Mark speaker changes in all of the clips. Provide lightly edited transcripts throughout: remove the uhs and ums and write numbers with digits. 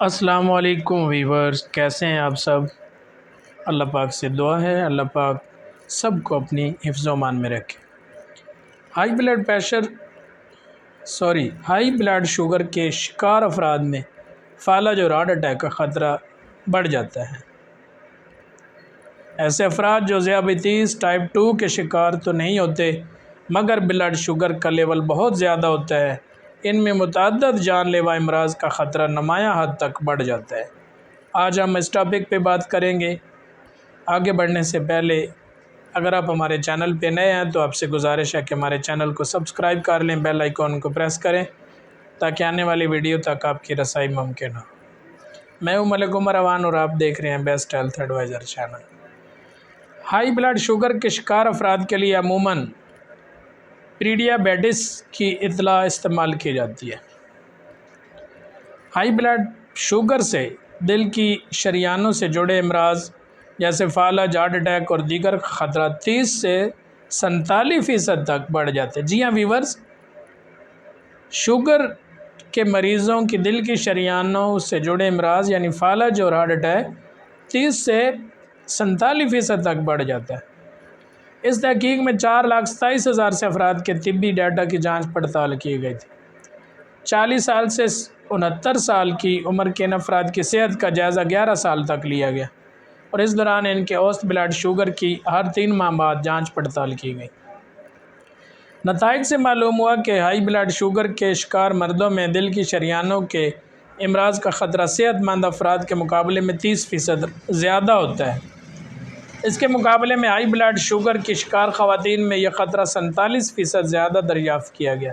Speaker 1: السلام علیکم ویورز، کیسے ہیں آپ سب؟ اللہ پاک سے دعا ہے اللہ پاک سب کو اپنی حفظ و امان میں رکھے۔ ہائی بلڈ شوگر کے شکار افراد میں فالج اور ہارٹ اٹیک کا خطرہ بڑھ جاتا ہے۔ ایسے افراد جو ذیابیطیس ٹائپ 2 کے شکار تو نہیں ہوتے مگر بلڈ شوگر کا لیول بہت زیادہ ہوتا ہے، ان میں متعدد جان لیوا امراض کا خطرہ نمایاں حد تک بڑھ جاتا ہے۔ آج ہم اس ٹاپک پہ بات کریں گے۔ آگے بڑھنے سے پہلے اگر آپ ہمارے چینل پہ نئے ہیں تو آپ سے گزارش ہے کہ ہمارے چینل کو سبسکرائب کر لیں، بیل آئیکن کو پریس کریں تاکہ آنے والی ویڈیو تک آپ کی رسائی ممکن ہو۔ میں ہوں ملک عمر اوان اور آپ دیکھ رہے ہیں best health adviser channel. High blood sugar کے شکار افراد کے لیے عموماً پری ڈیابیٹس کی اطلاع استعمال کی جاتی ہے۔ ہائی بلڈ شوگر سے دل کی شریانوں سے جڑے امراض جیسے فالج، ہارٹ اٹیک اور دیگر خطرہ 30 سے 47% تک بڑھ جاتے ہیں۔ جی ہاں ویورز، شوگر کے مریضوں کی دل کی شریانوں سے جڑے امراض یعنی فالج اور ہارٹ اٹیک 30 سے 47% تک بڑھ جاتا ہے۔ اس تحقیق میں 4,27,000 سے افراد کے طبی ڈیٹا کی جانچ پڑتال کی گئی تھی۔ 40 سال سے 69 سال کی عمر کے ان افراد کی صحت کا جائزہ 11 سال تک لیا گیا اور اس دوران ان کے اوسط بلڈ شوگر کی ہر 3 ماہ بعد جانچ پڑتال کی گئی۔ نتائج سے معلوم ہوا کہ ہائی بلڈ شوگر کے شکار مردوں میں دل کی شریانوں کے امراض کا خطرہ صحت مند افراد کے مقابلے میں 30% زیادہ ہوتا ہے۔ اس کے مقابلے میں ہائی بلڈ شوگر کی شکار خواتین میں یہ خطرہ 47% زیادہ دریافت کیا گیا۔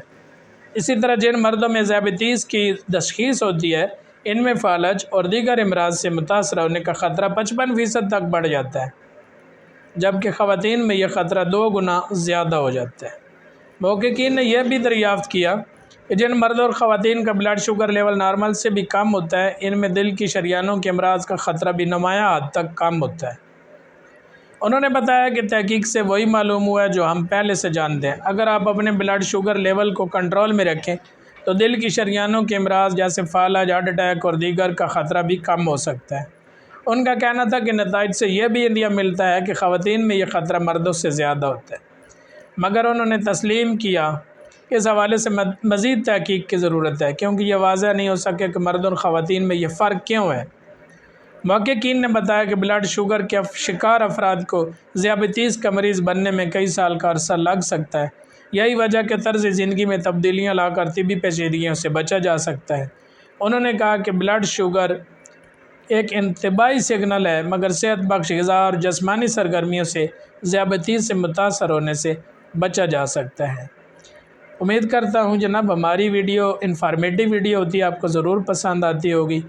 Speaker 1: اسی طرح جن مردوں میں ذیابیطیس کی تشخیص ہوتی ہے ان میں فالج اور دیگر امراض سے متاثر ہونے کا خطرہ 55% تک بڑھ جاتا ہے، جبکہ خواتین میں یہ خطرہ 2 گنا زیادہ ہو جاتا ہے۔ محققین نے یہ بھی دریافت کیا کہ جن مردوں اور خواتین کا بلڈ شوگر لیول نارمل سے بھی کم ہوتا ہے ان میں دل کی شریانوں کے امراض کا خطرہ بھی نمایاں حد تک کم ہوتا ہے۔ انہوں نے بتایا کہ تحقیق سے وہی معلوم ہوا ہے جو ہم پہلے سے جانتے ہیں، اگر آپ اپنے بلڈ شوگر لیول کو کنٹرول میں رکھیں تو دل کی شریانوں کے امراض جیسے فالج، ہارٹ اٹیک اور دیگر کا خطرہ بھی کم ہو سکتا ہے۔ ان کا کہنا تھا کہ نتائج سے یہ بھی اندیہ ملتا ہے کہ خواتین میں یہ خطرہ مردوں سے زیادہ ہوتا ہے، مگر انہوں نے تسلیم کیا کہ اس حوالے سے مزید تحقیق کی ضرورت ہے کیونکہ یہ واضح نہیں ہو سکے کہ مرد اور خواتین میں یہ فرق کیوں ہے۔ محققین نے بتایا کہ بلڈ شوگر کے شکار افراد کو ذیابیطیس کا مریض بننے میں کئی سال کا عرصہ لگ سکتا ہے، یہی وجہ کہ طرز زندگی میں تبدیلیاں لا کر طبی پیچیدگیوں سے بچا جا سکتا ہے۔ انہوں نے کہا کہ بلڈ شوگر ایک انتباہی سگنل ہے مگر صحت بخش غذا اور جسمانی سرگرمیوں سے ذیابیطیس سے متاثر ہونے سے بچا جا سکتا ہے۔ امید کرتا ہوں جناب ہماری ویڈیو انفارمیٹیو ویڈیو ہوتی ہے، آپ کو ضرور پسند آتی ہوگی۔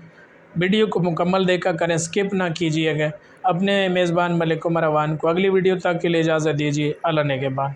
Speaker 1: ویڈیو کو مکمل دیکھا کریں، سکپ نہ کیجیے گا۔ اپنے میزبان ملک عمر اوان کو اگلی ویڈیو تک کے لیے اجازت دیجیے۔ اللہ نگہبان۔